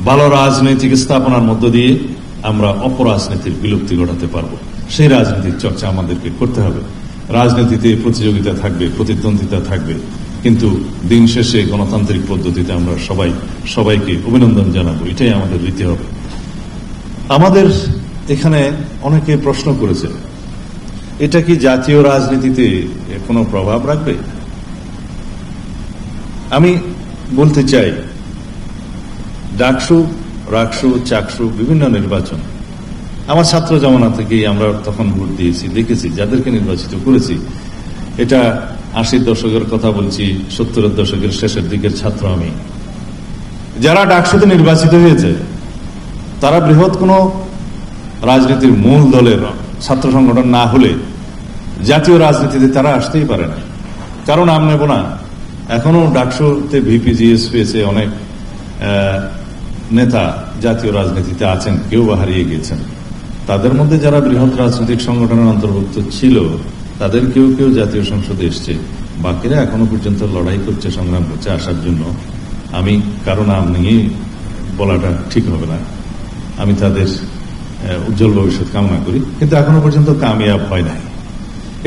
ভালো রাজনৈতিক স্থাপনার মধ্য দিয়ে আমরা অপরাজনীতির বিলুপ্তি ঘটাতে পারবো। সেই রাজনীতির চর্চা আমাদেরকে করতে হবে। রাজনীতিতে প্রতিযোগিতা থাকবে, প্রতিদ্বন্দ্বিতা থাকবে, কিন্তু দিন শেষে গণতান্ত্রিক পদ্ধতিতে আমরা সবাইকে অভিনন্দন জানাবো, এটাই আমাদের রীতি হবে। আমাদের এখানে অনেকে প্রশ্ন করেছে, এটা কি জাতীয় রাজনীতিতে কোনো প্রভাব রাখবে? আমি বলতে চাই, ডাকসু, রাকসু, চাকসু বিভিন্ন নির্বাচন আমার ছাত্র জমানা থেকেই আমরা তখন ভোট দিয়েছি, দেখেছি যাদেরকে নির্বাচিত করেছি। এটা 80 দশকের কথা বলছি, 70 দশকের শেষের দিকের ছাত্র আমি। যারা ডাকসুতে নির্বাচিত হয়েছে তারা বৃহৎ কোনো রাজনীতির মূল দলের ছাত্র সংগঠন না হলে জাতীয় রাজনীতিতে তারা আসতেই পারে না। কারণ আমি নেব না, এখনো ডাকসুতে ভিপিজিএস পেয়েছে অনেক নেতা জাতীয় রাজনীতিতে আছেন, কেউ বা হারিয়ে গিয়েছেন। তাদের মধ্যে যারা বৃহৎ রাজনৈতিক সংগঠনের অন্তর্ভুক্ত ছিল তাদের কেউ কেউ জাতীয় সংসদে এসছে, বাকিরা এখনো পর্যন্ত লড়াই করছে, সংগ্রাম করছে আসার জন্য। আমি কারণ নাম নিয়ে বলাটা ঠিক হবে না, আমি তাদের উজ্জ্বল ভবিষ্যৎ কামনা করি, কিন্তু এখনো পর্যন্ত কামিয়াব হয় নাই।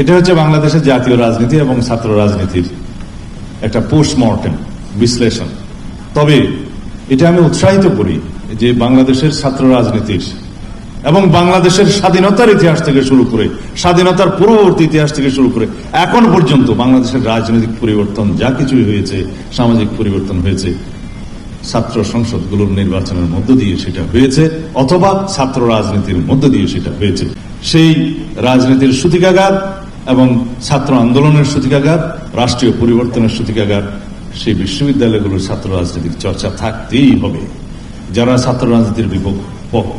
এটা হচ্ছে বাংলাদেশের জাতীয় রাজনীতি এবং ছাত্র রাজনীতির একটা পোস্টমর্টেম বিশ্লেষণ। তবে এটা আমি উৎসাহিত করি যে বাংলাদেশের ছাত্র রাজনীতির এবং বাংলাদেশের স্বাধীনতার ইতিহাস থেকে শুরু করে, স্বাধীনতার পূর্ববর্তী ইতিহাস থেকে শুরু করে এখন পর্যন্ত বাংলাদেশের রাজনৈতিক পরিবর্তন যা কিছুই হয়েছে, সামাজিক পরিবর্তন হয়েছে, ছাত্র সংসদগুলোর নির্বাচনের মধ্য দিয়ে সেটা হয়েছে, অথবা ছাত্র রাজনীতির মধ্য দিয়ে সেটা হয়েছে। সেই রাজনীতির সূতিকাগার এবং ছাত্র আন্দোলনের সূতিকাগার, রাষ্ট্রীয় পরিবর্তনের সূতিকাগার, সেই বিশ্ববিদ্যালয়গুলোর ছাত্র রাজনীতির চর্চা থাকতেই হবে। যারা ছাত্র রাজনীতির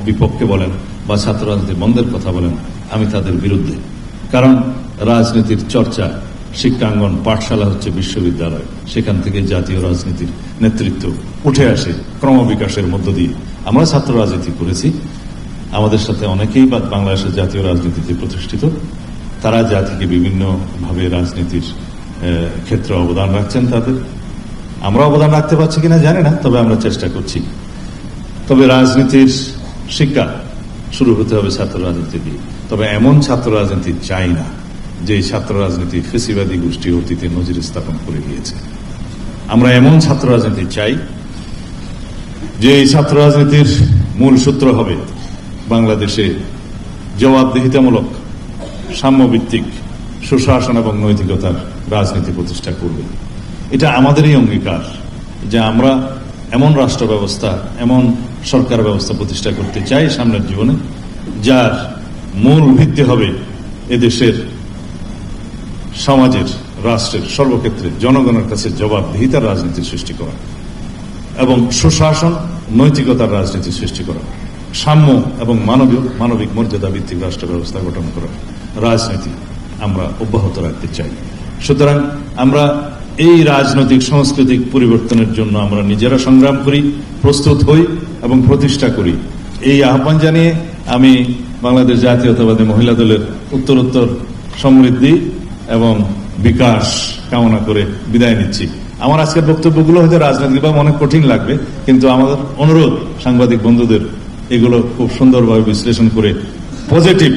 বিপক্ষে বলেন বা ছাত্র রাজনীতির বন্ধের কথা বলেন, আমি তাদের বিরুদ্ধে। কারণ রাজনীতির চর্চা, শিক্ষাঙ্গন, পাঠশালা হচ্ছে বিশ্ববিদ্যালয়, সেখান থেকে জাতীয় রাজনীতির নেতৃত্ব উঠে আসে ক্রমবিকাশের মধ্য দিয়ে। আমরা ছাত্র রাজনীতি করেছি, আমাদের সাথে অনেকেই বাংলাদেশের জাতীয় রাজনীতিতে প্রতিষ্ঠিত, তারা জাতিকে বিভিন্নভাবে রাজনীতির ক্ষেত্রে অবদান রাখছেন। আমরা অবদান রাখতে পারছি কিনা জানি না, তবে আমরা চেষ্টা করছি। তবে রাজনীতির শিক্ষা শুরু হতে হবে ছাত্র রাজনীতি দিয়ে। তবে এমন ছাত্র রাজনীতি চাই না যে ছাত্র রাজনীতি ফেসিবাদী গোষ্ঠী অতীতে নজির স্থাপন করে গিয়েছে। আমরা এমন ছাত্র রাজনীতি চাই যে এই ছাত্র রাজনীতির মূল সূত্র হবে বাংলাদেশে জবাবদিহিতামূলক, সাম্যভিত্তিক, সুশাসন এবং নৈতিকতার রাজনীতি প্রতিষ্ঠা করবে। এটা আমাদেরই অঙ্গীকার যে আমরা এমন রাষ্ট্র ব্যবস্থা, এমন সরকার ব্যবস্থা প্রতিষ্ঠা করতে চাই সামনের জীবনে, যার মূল ভিত্তি হবে এদেশের সমাজের, রাষ্ট্রের সর্বক্ষেত্রে জনগণের কাছে জবাবদিহিতার রাজনীতি সৃষ্টি করা এবং সুশাসন, নৈতিকতার রাজনীতি সৃষ্টি করা, সাম্য এবং মানবিক মর্যাদা ভিত্তিক রাষ্ট্র ব্যবস্থা গঠন করার রাজনীতি আমরা অব্যাহত রাখতে চাই। সুতরাং আমরা এই রাজনৈতিক সাংস্কৃতিক পরিবর্তনের জন্য আমরা নিজেরা সংগ্রাম করি, প্রস্তুত হই এবং প্রতিষ্ঠা করি। এই আহ্বান জানিয়ে আমি বাংলাদেশ জাতীয়তাবাদী মহিলা দলের উত্তরোত্তর সমৃদ্ধি এবং বিকাশ কামনা করে বিদায় নিচ্ছি। আমার আজকের বক্তব্যগুলো হয়তো রাজনৈতিকভাবে অনেক কঠিন লাগবে, কিন্তু আমাদের অনুরোধ সাংবাদিক বন্ধুদের এগুলো খুব সুন্দরভাবে বিশ্লেষণ করে পজিটিভ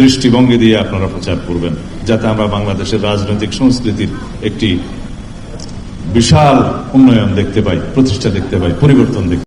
দৃষ্টিভঙ্গি দিয়ে আপনারা প্রচার করবেন, যাতে আমরা বাংলাদেশের রাজনৈতিক সংস্কৃতির একটি বিশাল উন্নয়ন দেখতে পাই, প্রতিষ্ঠা দেখতে পাই, পরিবর্তন দেখতে পাই।